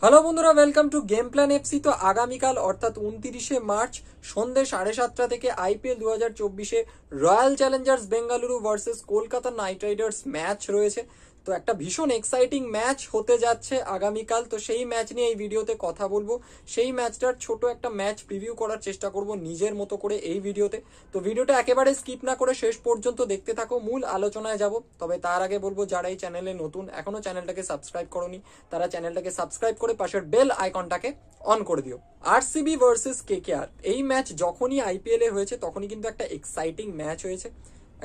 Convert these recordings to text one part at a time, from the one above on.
Hello বন্ধুরা, welcome to Game Plan FC. তো আগামীকাল অর্থাৎ 29শে মার্চ সন্ধ্যে 7:30 থেকে আইপিএল 2024-এ Royal Challengers Bengaluru versus Kolkata Knight Riders match রয়েছে। তো একটা ভীষণ এক্সাইটিং ম্যাচ হতে যাচ্ছে আগামীকাল। তো সেই ম্যাচ নিয়ে এই ভিডিওতে কথা বলবো। সেই ম্যাচটার ছোট একটা ম্যাচ প্রিভিউ করার চেষ্টা করব নিজের মতো করে এই ভিডিওতে। তো ভিডিওটা একেবারে স্কিপ না করে শেষ পর্যন্ত দেখতে থাকো, মূল আলোচনায় যাব। তবে তার আগে বলবো, যারা এই চ্যানেলে নতুন, এখনো চ্যানেলটাকে সাবস্ক্রাইব করোনি, তারা চ্যানেলটাকে সাবস্ক্রাইব করে পাশের বেল আইকনটাকে অন করে দিও। আরসিবি ভার্সেস কেকেআর এই ম্যাচ যখনই আইপিএল এ হয়েছে তখনই কিন্তু একটা এক্সাইটিং ম্যাচ হয়েছে,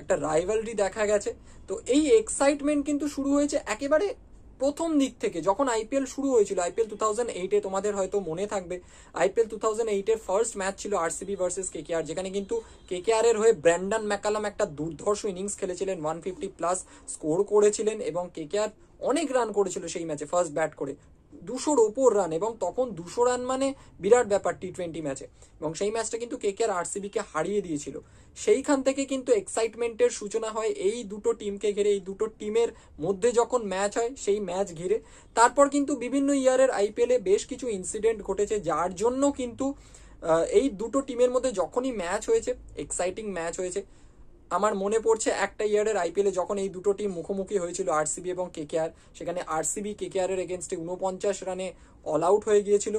একটা রাইভালরি দেখা গেছে। তো এই এক্সাইটমেন্ট কিন্তু শুরু হয়েছে একেবারে প্রথম দিক থেকে, যখন আইপিএল শুরু হয়েছিল। আইপিএল 2008-এ তোমাদের হয়তো মনে থাকবে, আইপিএল 2008-এর ফার্স্ট ম্যাচ ছিল আরসিবি ভার্সেস কেকেআর, যেখানে কিন্তু কেকেআর এর হয়ে ব্র্যান্ডন ম্যাকালাম একটা দুর্ধর্ষ ইনিংস খেলেছিলেন, 150+ স্কোর করেছিলেন এবং কেকেআর অনেক রান করেছিল সেই ম্যাচে ফার্স্ট ব্যাট করে, 200-র ওপর রান। এবং তখন 200 রান মানে বিরাট ব্যাপার টি-20 ম্যাচে। এবং সেই ম্যাচটা কিন্তু কেকেআর আরসিবিকে হারিয়ে দিয়েছিল। সেইখান থেকে কিন্তু এক্সাইটমেন্টের সূচনা হয় এই দুটো টিমকে ঘিরে, এই দুটো টিমের মধ্যে যখন ম্যাচ হয় সেই ম্যাচ ঘিরে। তারপর কিন্তু বিভিন্ন ইয়ারের আইপিএলে বেশ কিছু ইনসিডেন্ট ঘটেছে, যার জন্য কিন্তু এই দুটো টিমের মধ্যে যখনই ম্যাচ হয়েছে, এক্সাইটিং ম্যাচ হয়েছে। আমার মনে পড়ছে একটা ইয়ারের আইপিএলে যখন এই দুটো টিম মুখোমুখি হয়েছিল, আরসিবি এবং কেকেআর, সেখানে আরসিবি কেকেআর এর এগেনস্টে 49 রানে অল আউট হয়ে গিয়েছিল।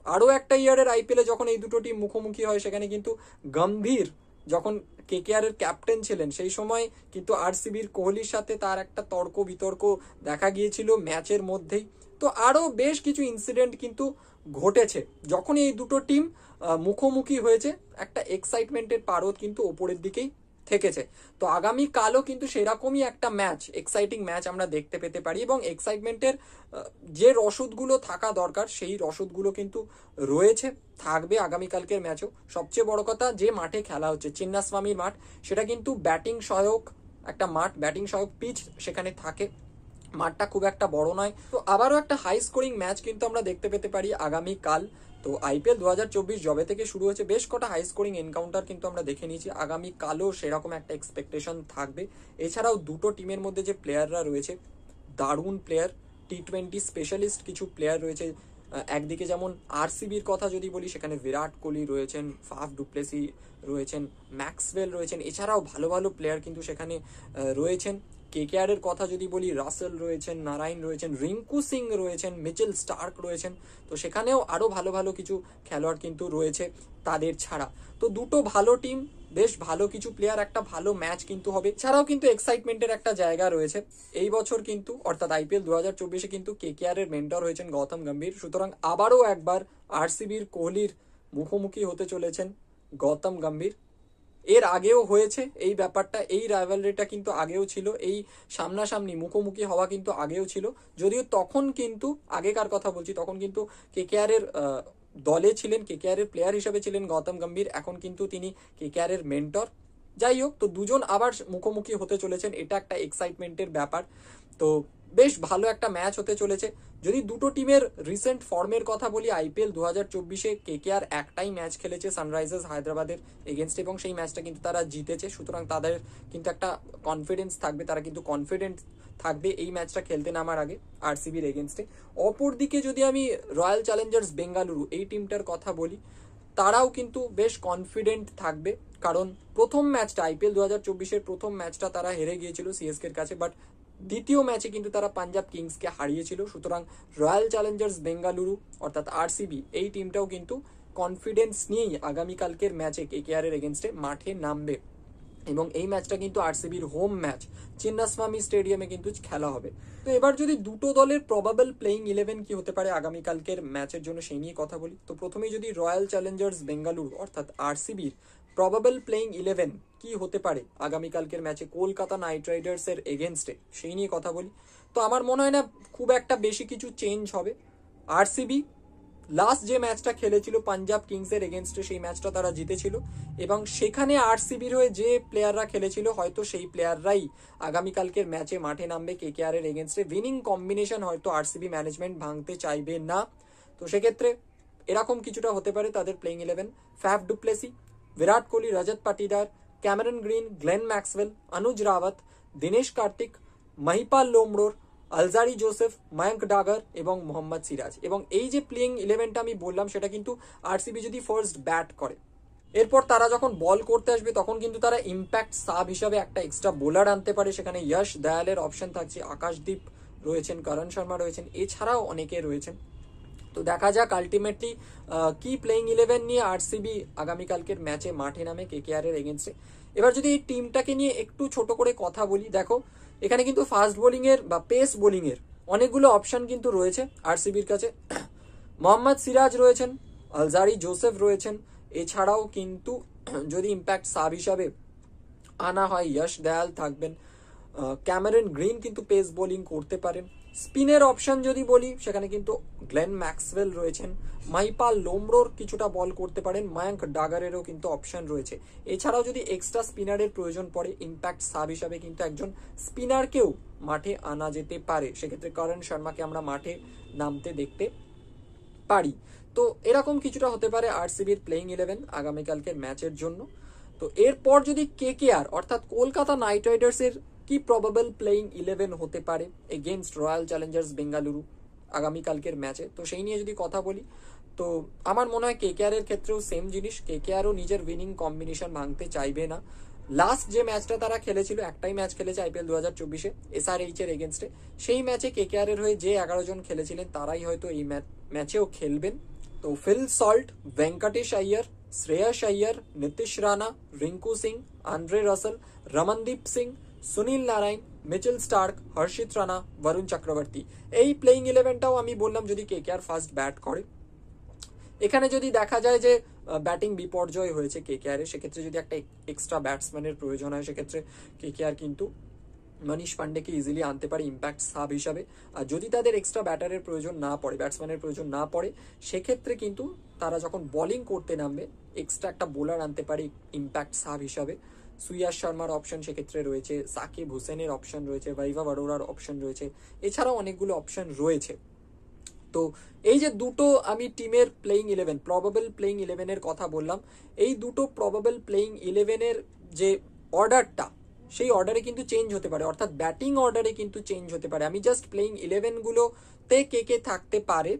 আরও একটা ইয়ারের আইপিএলে যখন এই দুটো টিম মুখোমুখি হয়, সেখানে কিন্তু গম্ভীর যখন কেকেআর এর ক্যাপ্টেন ছিলেন, সেই সময় কিন্তু আরসিবির কোহলির সাথে তার একটা তর্ক বিতর্ক দেখা গিয়েছিল ম্যাচের মধ্যেই। তো আরও বেশ কিছু ইনসিডেন্ট কিন্তু ঘটেছে যখন এই দুটো টিম মুখোমুখি হয়েছে। একটা এক্সাইটমেন্টের পারদ কিন্তু ওপরের দিকেই থেকেছে। তো আগামী কালও কিন্তু সেরকমই একটা ম্যাচ, এক্সাইটিং ম্যাচ আমরা দেখতে পেতে পারি। এবং এক্সাইটমেন্টের যে রসদগুলো থাকা দরকার সেই রসদগুলো কিন্তু রয়েছে, থাকবে আগামীকালকের ম্যাচও। সবচেয়ে বড় কথা, যে মাঠে খেলা হচ্ছে চিন্নাস্বামীর মাঠ, সেটা কিন্তু ব্যাটিং সহায়ক একটা মাঠ, ব্যাটিং সহায়ক পিচ সেখানে থাকে। মাঠটা খুব একটা বড় নয়। তো আবারও একটা হাই স্কোরিং ম্যাচ কিন্তু আমরা দেখতে পেতে পারি আগামীকাল। তো আইপিএল 2024 জবে থেকে শুরু হয়েছে, বেশ কটা হাই স্কোরিং এনকাউন্টার কিন্তু আমরা দেখে নিয়েছি। আগামীকালও সেরকম একটা এক্সপেকটেশন থাকবে। এছাড়াও দুটো টিমের মধ্যে যে প্লেয়াররা রয়েছে, দারুণ প্লেয়ার, টি-20 স্পেশালিস্ট কিছু প্লেয়ার রয়েছে। একদিকে যেমন আরসিবির কথা যদি বলি, সেখানে বিরাট কোহলি রয়েছেন, ফাফ ডুপ্লেসি রয়েছেন, ম্যাক্সওয়েল রয়েছেন। এছাড়াও ভালো ভালো প্লেয়ার কিন্তু সেখানে রয়েছেন। কেকেআর এর কথা যদি বলি, রাসেল রয়েছেন, নারায়ণ রয়েছেন, রিঙ্কু সিং রয়েছেন, মিচেল স্টার্ক রয়েছেন। তো সেখানেও আরো ভালো ভালো কিছু খেলোয়াড় কিন্তু রয়েছে তাদের ছাড়া। তো দুটো ভালো টিম, বেশ ভালো কিছু প্লেয়ার, একটা ভালো ম্যাচ কিন্তু হবে। ছাড়াও কিন্তু এক্সাইটমেন্টের একটা জায়গা রয়েছে এই বছর কিন্তু, অর্থাৎ আইপিএল 2024-এ কিন্তু কেকেআর এর মেন্টর হয়েছেন গৌতম গম্ভীর। সুতরাং আবারও একবার আরসিবির কোহলির মুখোমুখি হতে চলেছেন গৌতম গম্ভীর। এর আগেও হয়েছে এই ব্যাপারটা, এই রাইভালরিটা কিন্তু আগেও ছিল, এই সামনাসামনি মুখোমুখি হওয়া কিন্তু আগেও ছিল। যদিও তখন কিন্তু, আগেকার কথা বলছি, তখন কিন্তু কেকেআর এর দলে ছিলেন, কেকেআর এর প্লেয়ার হিসেবে ছিলেন গৌতম গম্ভীর। এখন কিন্তু তিনি কেকেআর এর মেন্টর। যাই হোক, তো দুজন আবার মুখোমুখি হতে চলেছেন, এটা একটা এক্সাইটমেন্টের ব্যাপার। তো বেশ ভালো একটা ম্যাচ হতে চলেছে। যদি দুটো টিমের রিসেন্ট ফর্মের কথা বলি, আইপিএল 2024-এ কেকেআর একটাই ম্যাচ খেলেছে সানরাইজার্স হায়দ্রাবাদের এগেনস্ট, এবং সেই ম্যাচটা কিন্তু তারা জিতেছে। সুতরাং তাদের কিন্তু একটা কনফিডেন্স থাকবে, তারা কিন্তু কনফিডেন্ট থাকবে এই ম্যাচটা খেলতে নামার আগে আরসিবির এগেনস্টে। অপরদিকে যদি আমি রয়্যাল চ্যালেঞ্জার্স বেঙ্গালুরু এই টিমটার কথা বলি, তারাও কিন্তু বেশ কনফিডেন্ট থাকবে। কারণ প্রথম ম্যাচটা, আইপিএল 2024-এর প্রথম ম্যাচটা তারা হেরে গিয়েছিল সিএসকে এর কাছে, বাট দ্বিতীয় ম্যাচে কিন্তু তারা পাঞ্জাব কিংসকে হারিয়েছিল। সুতরাং রয়্যাল চ্যালেঞ্জার্স বেঙ্গালুরু অর্থাৎ আরসিবি এই টিমটাও কিন্তু কনফিডেন্স নিয়েই আগামীকালকের ম্যাচে কেকেআর এর এগেনস্টে মাঠে নামবে। এবং এই ম্যাচটা কিন্তু আরসিবির হোম ম্যাচ, চিন্নাস্বামী স্টেডিয়ামে কিন্তু খেলা হবে। তো এবার যদি দুটো দলের প্রবাবল প্লেইং 11 কি হতে পারে আগামীকালকের ম্যাচের জন্য, সেই নিয়ে কথা বলি। তো প্রথমেই যদি রয়্যাল চ্যালেঞ্জার্স বেঙ্গালুরু অর্থাৎ আরসিবির প্রবাবল প্লেইং 11 কি হতে পারে আগামীকালকের ম্যাচে কলকাতা নাইট রাইডার্স এর এগেনস্টে, সেই নিয়ে কথা বলি। তো আমার মনে হয় না খুব একটা বেশি কিছু চেঞ্জ হবে। আরসিবি লাস্ট যে ম্যাচটা খেলেছিল পাঞ্জাব কিংসের এগেনস্টে, সেই ম্যাচটা তারা জিতেছিল। এবং সেখানে আরসিবির হয়ে যে প্লেয়াররা খেলেছিল, হয়তো সেই প্লেয়াররাই আগামীকালকের ম্যাচে মাঠে নামবে কেকেআর এর এগেনস্টে। উইনিং কম্বিনেশন হয়তো আরসিবি ম্যানেজমেন্ট ভাঙতে চাইবে না। তো সেক্ষেত্রে এরকম কিছুটা হতে পারে তাদের playing 11। Faf du Plessis, Virat Kohli, Rajat Patidar, Cameron Green, Glenn Maxwell, Anuj Rawat, Dinesh Karthik, Mahipal Lomror, Alzarri Joseph, Mayank Dagar এবং মোহাম্মদ সিরাজ। এবং এই যে প্লেইং ইলেভেনটা আমি বললাম সেটা কিন্তু আরসিবি যদি ফার্স্ট ব্যাট করে, এরপর তারা যখন বল করতে আসবে তখন কিন্তু তারা ইম্প্যাক্ট সাব হিসাবে একটা এক্সট্রা বোলার আনতে পারে। সেখানে যশ দয়ালের অপশন থাকছে, আকাশদীপ রয়েছেন, করণ শর্মা রয়েছেন, এছাড়াও অনেকে রয়েছেন। তো দেখা যাক আলটিমেটলি কি প্লেইং ইলেভেন নিয়ে আরসিবি আগামীকালকের ম্যাচে মাঠে নামে কেকেআর এর এগেনস্টে। এবার যদি এই টিমটাকে নিয়ে একটু ছোট করে কথা বলি, দেখো এখানে কিন্তু ফাস্ট বোলিং এর বা পেস বোলিং এর অনেকগুলো অপশন কিন্তু রয়েছে আরসিবির কাছে। মোহাম্মদ সিরাজ রয়েছেন, আলজারি জোসেফ রয়েছেন, এছাড়াও কিন্তু যদি ইম্প্যাক্ট সাব হিসাবে আনা হয় যশ দয়াল থাকবেন, ক্যামেরন গ্রিন কিন্তু পেস বোলিং করতে পারেন। স্পিনের অপশন যদি বলি সেখানে কিন্তু গ্লেন ম্যাক্সওয়েল রয়েছেন, মাহিপাল লোমরোর কিছুটা বল করতে পারেন, মায়াঙ্ক ডাগারেরও কিন্তু অপশন রয়েছে। এছাড়াও যদি এক্সট্রা স্পিনারের প্রয়োজন পড়ে ইম্প্যাক্ট সাব হিসাবে কিন্তু একজন স্পিনারকেও মাঠে আনা যেতে পারে, সেক্ষেত্রে করণ শর্মাকে আমরা মাঠে নামতে দেখতে পারি। তো এরকম কিছুটা হতে পারে আরসিবির প্লেইং ইলেভেন আগামীকালকের ম্যাচের জন্য। তো এরপর যদি কেকেআর অর্থাৎ কলকাতা নাইট রাইডার্সের কি প্রবাবল প্লেইং ইলেভেন হতে পারে এগেনস্ট রয়্যাল চ্যালেঞ্জার্স বেঙ্গালুরু আগামীকালকের ম্যাচে, তো সেই নিয়ে যদি কথা বলি, তো আমার মনে হয় কেকেআর এর ক্ষেত্রেও সেম জিনিস, কেকেআরও নিজের উইনিং কম্বিনেশন ভাঙতে চাইবে না। লাস্ট যে ম্যাচটা তারা খেলেছিল, একটাই ম্যাচ খেলেছে আইপিএল 2024-এ এসআরএইচ এর এগেনস্টে, সেই ম্যাচে কেকেআর এর হয়ে যে 11 জন খেলেছিলেন তারাই হয়তো এই ম্যাচেও খেলবেন। তো Phil Salt, Venkatesh Iyer, Shreyas Iyer, Nitish Rana, Rinku Singh, Andre Russell, Ramandeep Singh, Sunil Narine, Mitchell Starc, Harshit Rana, Varun Chakravarthy, এই প্লেইং ইলেভেনটাও আমি বললাম যদি কেকেআর ফার্স্ট ব্যাট করে। এখানে যদি দেখা যায় যে ব্যাটিং বিপর্যয় হয়েছে কেকেআর এর, সেক্ষেত্রে যদি একটা এক্সট্রা ব্যাটসম্যানের প্রয়োজন হয় সেক্ষেত্রে কেকেআর কিন্তু মনীষ পান্ডেকে ইজিলি আনতে পারে ইম্প্যাক্ট সাব হিসাবে। আর যদি তাদের এক্সট্রা ব্যাটারের প্রয়োজন না পড়ে, ব্যাটসম্যানের প্রয়োজন না পড়ে, সেক্ষেত্রে কিন্তু তারা যখন বোলিং করতে নামবে এক্সট্রা একটা বোলার আনতে পারে ইম্প্যাক্ট সাব হিসাবে। সুয়াস শর্মার অপশন সেক্ষেত্রে রয়েছে, সাকিব হুসেনের অপশন রয়েছে, বৈভব অরোরার অপশন রয়েছে, এছাড়াও অনেকগুলো অপশন রয়েছে। তো এই যে দুটো আমি টিমের প্লেইং ইলেভেন, প্রবাবল প্লেইং ইলেভেনের কথা বললাম, এই দুটো প্রবাবল প্লেইং ইলেভেনের যে অর্ডারটা, সেই অর্ডারে কিন্তু চেঞ্জ হতে পারে, অর্থাৎ ব্যাটিং অর্ডারে কিন্তু চেঞ্জ হতে পারে। আমি জাস্ট প্লেইং ইলেভেনগুলোতে কে কে থাকতে পারে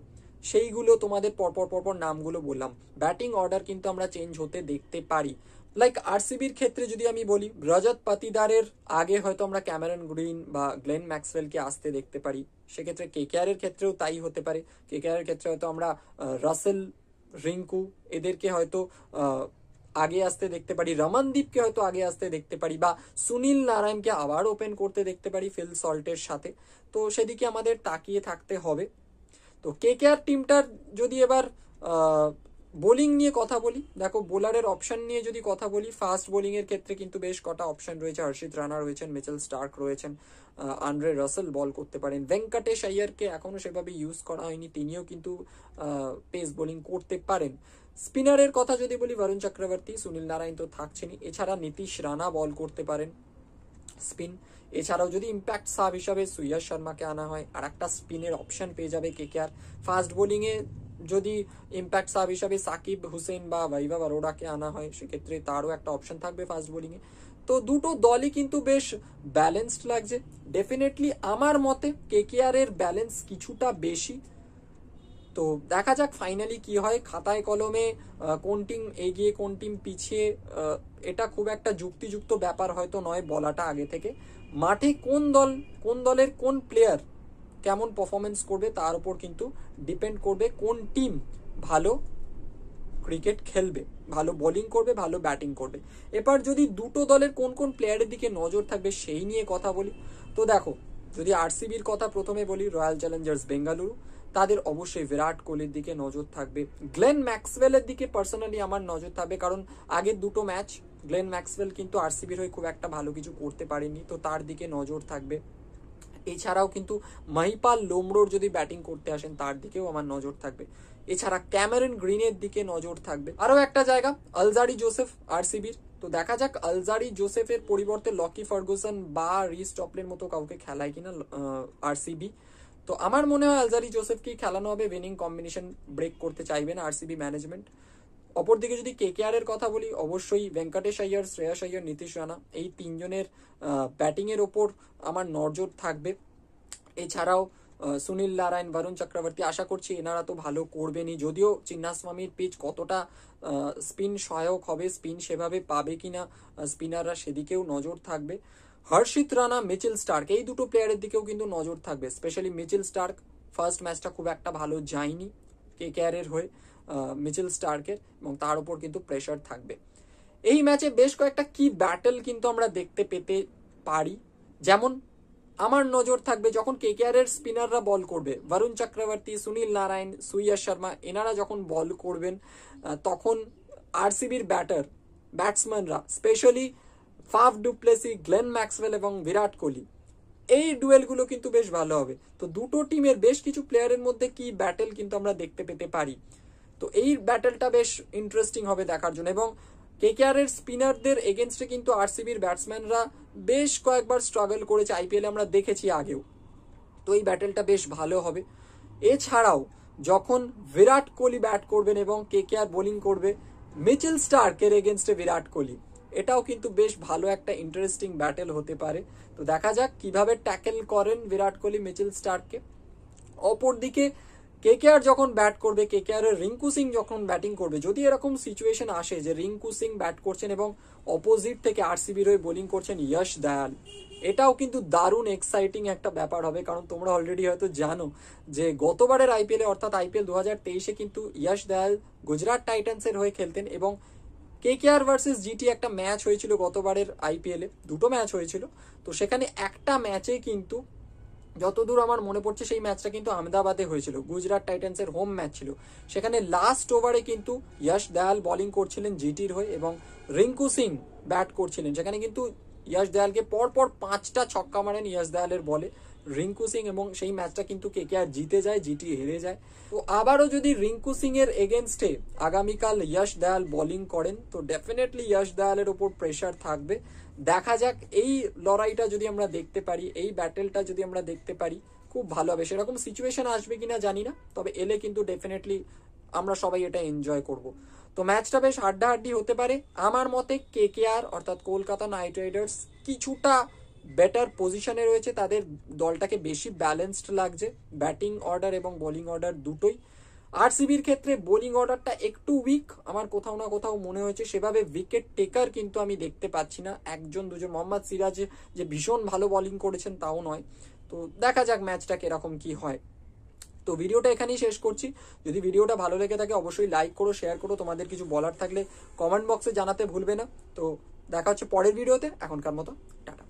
সেইগুলো তোমাদের পরপর পরপর নামগুলো বললাম। ব্যাটিং অর্ডার কিন্তু আমরা চেঞ্জ হতে দেখতে পারি। লাইক আরসিবির ক্ষেত্রে যদি আমি বলি, রজত পাতিদারের আগে হয়তো আমরা ক্যামেরন গ্রিন বা গ্লেন ম্যাক্সওয়েলকে আসতে দেখতে পারি, সেক্ষেত্রে কেকেআর এর ক্ষেত্রেও তাই হতে পারে। কেকেআর এর ক্ষেত্রে হয়তো আমরা রাসেল, রিঙ্কু এদেরকে হয়তো আগে আসতে দেখতে পারি, রমনদীপকে হয়তো আগে আসতে দেখতে পারি, বা সুনীল নারায়ণকে আবার ওপেন করতে দেখতে পারি ফিল সল্টের সাথে। তো সেদিকে আমাদের তাকিয়ে থাকতে হবে। তো কেকেআর টিমটার যদি এবার বোলিং নিয়ে কথা বলি, দেখো বোলারের অপশন নিয়ে যদি কথা বলি, ফাস্ট বোলিং এর ক্ষেত্রে কিন্তু বেশ কটা অপশন রয়েছে। হর্ষিত রানা রয়েছেন, মিচেল স্টার্ক রয়েছেন, আন্দ্রে রাসেল বল করতে পারেন, ভেঙ্কটেশ আইয়ারকে এখনো সেভাবে ইউজ করা হয়নি, তিনিও কিন্তু পেস বোলিং করতে পারেন। স্পিনারের কথা যদি বলি, বরুণ চক্রবর্তী, সুনীল নারায়ণ তো থাকছেনই, এছাড়া নীতিশ রানা বল করতে পারেন স্পিন। এছাড়াও যদি ইম্প্যাক্ট সাব হিসাবে সুয়াস শর্মাকে আনা হয়, আর একটা স্পিনের অপশন পেয়ে যাবে কেকেআর। ফাস্ট বোলিং এ যদি ইম্প্যাক্ট সাব হিসাবে সাকিব হুসেন বা বৈভব অরোরাকে আনা হয়, সেক্ষেত্রে তারও একটা অপশন থাকবে ফাস্ট বোলিং এ। তো দুটো দলই কিন্তু বেশ ব্যালেন্সড লাগছে। ডেফিনেটলি আমার মতে কেকেআর এর ব্যালেন্স কিছুটা বেশি। তো দেখা যাক ফাইনালি কি হয়। খাতায় কলমে কোন টিম এগিয়ে কোন টিম পিছিয়ে, এটা খুব একটা যুক্তিযুক্ত ব্যাপার হয়তো নয় বলাটা আগে থেকে। মাঠে কোন দলের কোন প্লেয়ার কেমন পারফরমেন্স করবে তার উপর কিন্তু ডিপেন্ড করবে কোন টিম ভালো ক্রিকেট খেলবে, ভালো বোলিং করবে, ভালো ব্যাটিং করবে। এবার যদি দুটো দলের কোন কোন প্লেয়ারের দিকে নজর থাকবে সেই নিয়ে কথা বলি, তো দেখো যদি আরসিবির কথা প্রথমে বলি, রয়্যাল চ্যালেঞ্জার্স বেঙ্গালুরু, তাদের অবশ্যই বিরাট কোহলির দিকে নজর থাকবে। গ্লেন ম্যাক্সওয়েলের দিকে পার্সোনালি আমার নজর থাকবে, কারণ আগের দুটো ম্যাচ গ্লেন ম্যাক্সওয়েল কিন্তু আরসিবির হয়ে খুব একটা ভালো কিছু করতে পারেনি, তো তার দিকে নজর থাকবে। এছাড়াও কিন্তু মাহিপাল লোমরোর যদি ব্যাটিং করতে আসেন তার দিকেও আমার নজর থাকবে। এছাড়া ক্যামেরন গ্রিনের দিকে নজর থাকবে। আরো একটা জায়গা আলজারি জোসেফ আরসিবির, তো দেখা যাক আলজারি জোসেফের পরিবর্তে লকি ফার্গুসন বা রিস টপলের মতো কাউকে খেলায় কিনা আরসিবি। তো আমার মনে হয় আলজারি জোসেফকেই খেলানো হবে, উইনিং কম্বিনেশন ব্রেক করতে চাইবে না আরসিবি ম্যানেজমেন্ট। অপরদিকে যদি কেকেআর এর কথা বলি, অবশ্যই ভেঙ্কটেশ আইয়ার, শ্রেয়াস আইয়ার, নীতিশ রানা, এই তিনজনের ব্যাটিং এর ওপর আমার নজর থাকবে। এছাড়াও সুনীল নারায়ণ, বরুণ চক্রবর্তী, আশা করছি এনারা তো ভালো করবেনই, যদিও চিন্নাস্বামীর পিচ কতটা স্পিন সহায়ক হবে, স্পিন সেভাবে পাবে কিনা স্পিনাররা, সেদিকেও নজর থাকবে। হর্ষিত রানা, মিচেল স্টার্ক, এই দুটো প্লেয়ারের দিকেও কিন্তু নজর থাকবে, স্পেশালি মিচেল স্টার্ক। ফার্স্ট ম্যাচটা খুব একটা ভালো যায়নি কেকেআর এর হয়ে মিচেল স্টার্কের, এবং তার উপর কিন্তু প্রেশার থাকবে। এই ম্যাচে বেশ কয়েকটা কি ব্যাটেল কিন্তু আমরা দেখতে পেতে পারি। যেমন আমার নজর থাকবে যখন কেকেআর এর স্পিনাররা বল করবে, বরুণ চক্রবর্তী, সুনীল নারায়ণ, সুইয়াস শর্মা, এনারা যখন বল করবেন তখন আরসিবির ব্যাটসম্যানরা specially Faf du Plessis, Glenn Maxwell এবং বিরাট কোহলি, এই ডুয়েলগুলো কিন্তু বেশ ভালো হবে। তো দুটো টিমের বেশ কিছু প্লেয়ারের মধ্যে কি ব্যাটেল কিন্তু আমরা দেখতে পেতে পারি। তো এই ব্যাটেলটা বেশ ইন্টারেস্টিং হবে দেখার জন্য। এবং কেকেআর এর স্পিনারদের এগেনস্টে কিন্তু আরসিবির ব্যাটসম্যানরা বেশ কয়েকবার স্ট্রাগল করেছে, আইপিএল আমরা দেখেছি আগেও। তো এই ব্যাটেলটা বেশ ভালো হবে। এছাড়াও যখন বিরাট কোহলি ব্যাট করবেন এবং কেকেআর বোলিং করবে মিচেল স্টার্কের এগেনস্টে বিরাট কোহলি, এটাও কিন্তু বেশ ভালো একটা ইন্টারেস্টিং ব্যাটেল হতে পারে। তো দেখা যাক কিভাবে ট্যাকেল করেন বিরাট কোহলি মিচেল স্টার্ককে। অপরদিকে কেকেআর যখন ব্যাট করবে, কেকেআর এর রিঙ্কু সিং যখন ব্যাটিং করবে, যদি এরকম সিচুয়েশন আসে যে রিঙ্কু সিং ব্যাট করছেন এবং অপোজিট থেকে আরসিবির হয়ে বোলিং করছেন ইয়শ দয়াল, এটাও কিন্তু দারুণ এক্সাইটিং একটা ব্যাপার হবে। কারণ তোমরা অলরেডি হয়তো জানো যে গতবারের আইপিএলে অর্থাৎ আইপিএল 2023-এ কিন্তু ইয়শ দয়াল গুজরাট টাইটান্সের হয়ে খেলতেন, এবং কেকেআর ভার্সেস জিটি একটা ম্যাচ হয়েছিল গতবারের আইপিএলে, দুটো ম্যাচ হয়েছিল। তো সেখানে একটা ম্যাচে কিন্তু, যতদূর আমার মনে পড়ছে, সেই ম্যাচটা কিন্তু আহমেদাবাদে হয়েছিল, গুজরাট টাইটান্সের হোম ম্যাচ ছিল। সেখানে লাস্ট ওভারে কিন্তু ইয়শ দয়াল বোলিং করছিলেন জিটির হয়ে এবং রিঙ্কু সিং ব্যাট করছিলেন। সেখানে কিন্তু ইয়শ দয়ালকে পরপর 5টা ছক্কা মারেন ইয়শ দয়ালের বলে রিঙ্কু সিং, এবং সেই ম্যাচটা কিন্তু কেকেআর জিতে যায়, জিটি হেরে যায়। তো আবারও যদি রিঙ্কু সিং এর এগেনস্টে আগামীকাল ইয়শ দয়াল বোলিং করেন, তো ডেফিনেটলি ইয়শ দয়ালের ওপর প্রেশার থাকবে। দেখা যাক এই লড়াইটা যদি আমরা দেখতে পারি, এই ব্যাটেলটা যদি আমরা দেখতে পারি, খুব ভালো হবে। সেরকম সিচুয়েশন আসবে কিনা জানি না, তবে এলে কিন্তু ডেফিনেটলি আমরা সবাই এটা এনজয় করব। তো ম্যাচটা বেশ হাড্ডাহাড্ডি হতে পারে। আমার মতে কেকেআর অর্থাৎ কলকাতা নাইট রাইডার্স কিছুটা বেটার পজিশনে রয়েছে, তাদের দলটাকে বেশি ব্যালেন্সড লাগছে, ব্যাটিং অর্ডার এবং বোলিং অর্ডার দুটোই। আরসিবির ক্ষেত্রে বোলিং অর্ডারটা একটু উইক আমার কোথাও না কোথাও মনে হয়েছে, সেভাবে উইকেট টেকার কিন্তু আমি দেখতে পাচ্ছি না, একজন দুজন। মোহাম্মদ সিরাজ যে ভীষণ ভালো বোলিং করেছেন তাও নয়। তো দেখা যাক ম্যাচটা কিরকম কি হয়। তো ভিডিওটা এখানেই শেষ করছি। যদি ভিডিওটা ভালো লেগে থাকে অবশ্যই লাইক করো, শেয়ার করো, তোমাদের কিছু বলার থাকলে কমেন্ট বক্সে জানাতে ভুলবে না। তো দেখা হচ্ছে পরের ভিডিওতে, এখনকার মতো টাটা।